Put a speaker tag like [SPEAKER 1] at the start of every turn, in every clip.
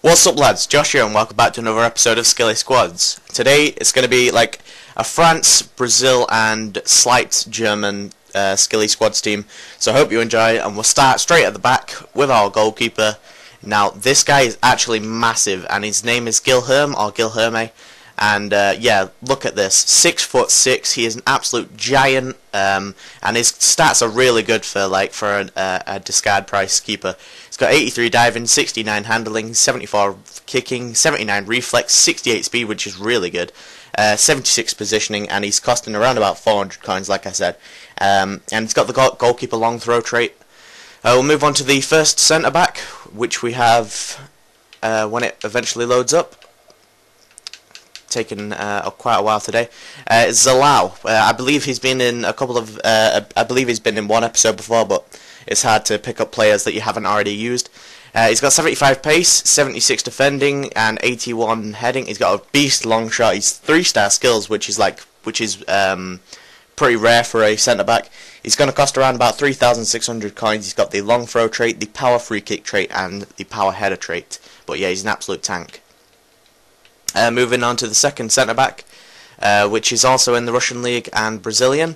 [SPEAKER 1] What's up, lads? Josh here and welcome back to another episode of Skilly Squads. Today it's going to be like a France, Brazil and slight German Skilly Squads team, so I hope you enjoy, and we'll start straight at the back with our goalkeeper. Now this guy is actually massive and his name is Guilherme or Guilherme, and yeah, look at this, 6'6", he is an absolute giant, and his stats are really good for a discard price keeper. He's got 83 diving, 69 handling, 74 kicking, 79 reflex, 68 speed, which is really good, 76 positioning, and he's costing around about 400 coins, like I said, and he's got the goalkeeper long throw trait. We'll move on to the first centre back, which we have when it eventually loads up. Taken quite a while today. Zalao. I believe he's been in a couple of. I believe he's been in one episode before, but it's hard to pick up players that you haven't already used. He's got 75 pace, 76 defending, and 81 heading. He's got a beast long shot. He's 3-star skills, which is pretty rare for a centre back. He's going to cost around about 3,600 coins. He's got the long throw trait, the power free kick trait, and the power header trait. But yeah, he's an absolute tank. Moving on to the second centre-back, which is also in the Russian League and Brazilian,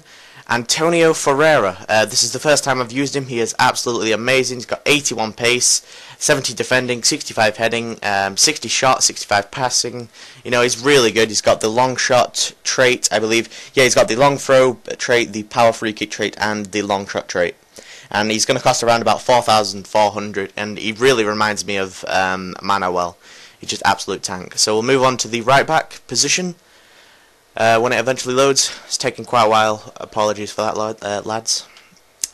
[SPEAKER 1] Antonio Ferreira. This is the first time I've used him. He is absolutely amazing. He's got 81 pace, 70 defending, 65 heading, 60 shot, 65 passing. You know, he's really good. He's got the long shot trait, I believe. Yeah, he's got the long throw trait, the power free kick trait, and the long shot trait. And he's going to cost around about 4,400, and he really reminds me of Manuel. He's just absolute tank. So we'll move on to the right back position when it eventually loads. It's taking quite a while. Apologies for that, lads.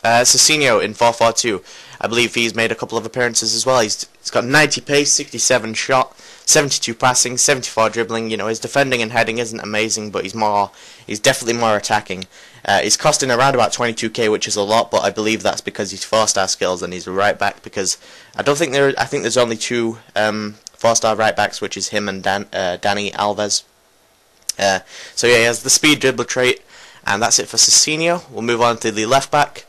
[SPEAKER 1] Cicinho in 4-4-2. I believe he's made a couple of appearances as well. He's got 90 pace, 67 shot, 72 passing, 74 dribbling. You know, his defending and heading isn't amazing, but he's definitely more attacking. He's costing around about 22k, which is a lot, but I believe that's because he's 4-star skills and he's a right back. Because I think there's only two 4-star right backs, which is him and Danny Alves. So yeah, he has the speed dribbler trait, and that's it for Cicinho. We'll move on to the left back.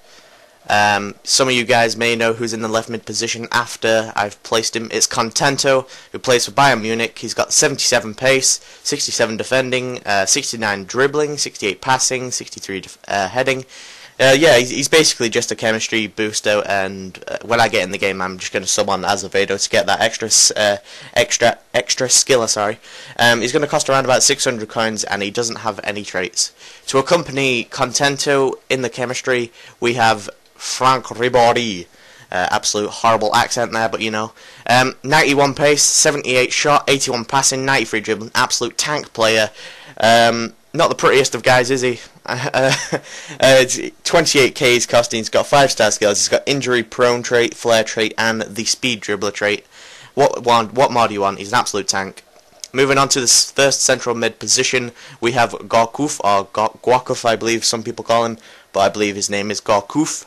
[SPEAKER 1] Some of you guys may know who's in the left mid position after I've placed him. It's Contento, who plays for Bayern Munich. He's got 77 pace, 67 defending, 69 dribbling, 68 passing, 63 heading. Yeah, he's basically just a chemistry booster, and when I get in the game, I'm just going to sub on Azevedo to get that extra skill. Sorry, he's going to cost around about 600 coins, and he doesn't have any traits. To accompany Contento in the chemistry, we have Frank Ribéry. Absolute horrible accent there, but you know. 91 pace, 78 shot, 81 passing, 93 dribbling. Absolute tank player. Not the prettiest of guys, is he? 28k he's costing. He's got 5-star skills. He's got injury prone trait, flare trait, and the speed dribbler trait. What more do you want? He's an absolute tank. Moving on to this first central mid position, we have Gourcuff, or Gourcuff, I believe some people call him, but I believe his name is Gourcuff.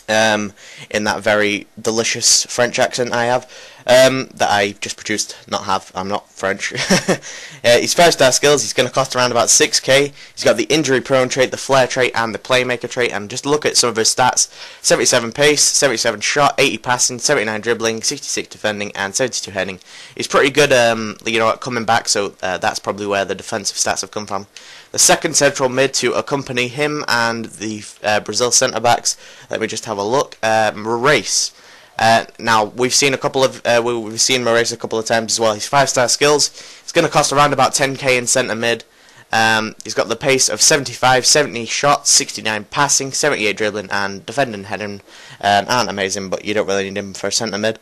[SPEAKER 1] In that very delicious French accent I have, that I just produced, I'm not French. He's 5-star skills. He's going to cost around about 6k. He's got the injury prone trait, the flare trait, and the playmaker trait, and just look at some of his stats: 77 pace, 77 shot, 80 passing, 79 dribbling, 66 defending, and 72 heading. He's pretty good, you know, at coming back, so that's probably where the defensive stats have come from. The second central mid to accompany him and the Brazil centre backs. Let me just have a look. Moraes. Now we've seen a couple of we've seen Moraes a couple of times as well. He's 5-star skills. It's going to cost around about 10k in centre mid. He's got the pace of 75, 70 shots, 69 passing, 78 dribbling, and defending and heading aren't amazing, but you don't really need him for centre mid.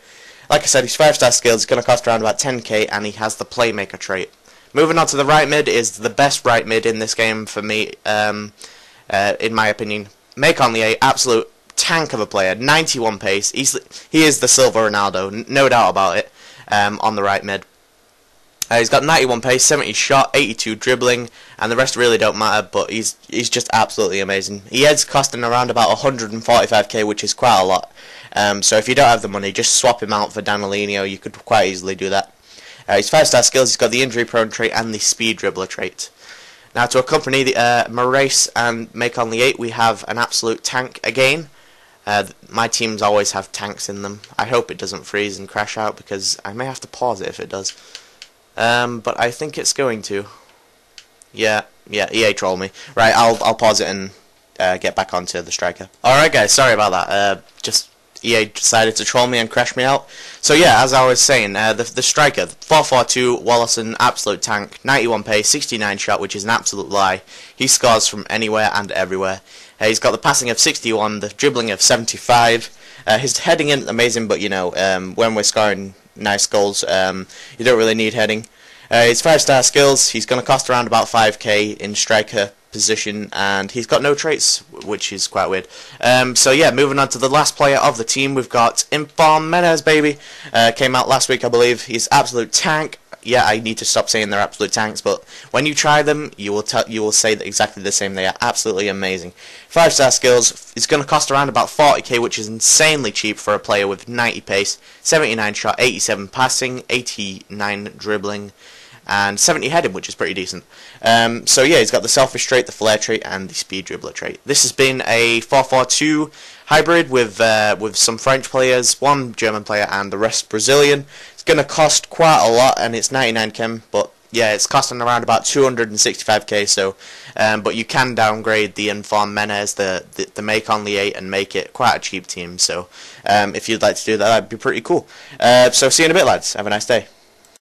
[SPEAKER 1] Like I said, he's 5-star skills. It's going to cost around about 10k, and he has the playmaker trait. Moving on to the right mid is the best right mid in this game for me, in my opinion. Mekonlier, absolute tank of a player, 91 pace. He is the silver Ronaldo, no doubt about it, on the right mid. He's got 91 pace, 70 shot, 82 dribbling, and the rest really don't matter, but he's just absolutely amazing. He is costing around about 145k, which is quite a lot. So if you don't have the money, just swap him out for Danilino. You could quite easily do that. He's 5-star skills. He's got the injury prone trait and the speed dribbler trait. Now to accompany the Moraes and Mekonlier, we have an absolute tank again. My teams always have tanks in them. I hope it doesn't freeze and crash out, because I may have to pause it if it does. But I think it's going to. Yeah, EA troll me. Right, I'll pause it and get back onto the striker. Alright guys, sorry about that. Just EA decided to troll me and crash me out. So yeah, as I was saying, the striker, 442, Wallace, an absolute tank, 91 pace, 69 shot, which is an absolute lie. He scores from anywhere and everywhere. He's got the passing of 61, the dribbling of 75. His heading isn't amazing, but you know, when we're scoring nice goals, you don't really need heading. His 5-star skills, he's going to cost around about 5k in striker position, and he's got no traits, which is quite weird. So yeah, moving on to the last player of the team, we've got Inform Menez, baby. Came out last week, I believe. He's absolute tank. Yeah, I need to stop saying they're absolute tanks, but when you try them, you will say that exactly the same. They are absolutely amazing. 5-star skills, it's going to cost around about 40k, which is insanely cheap for a player with 90 pace, 79 shot, 87 passing, 89 dribbling, and 70 heading, which is pretty decent. So yeah, he's got the selfish trait, the flair trait, and the speed dribbler trait. This has been a 4-4-2 hybrid with some French players, one German player, and the rest Brazilian. It's going to cost quite a lot, and it's 99 chem, but yeah, it's costing around about 265k. So, but you can downgrade the Inform Menez, the make on the 8, and make it quite a cheap team. So, if you'd like to do that, that'd be pretty cool. So see you in a bit, lads. Have a nice day.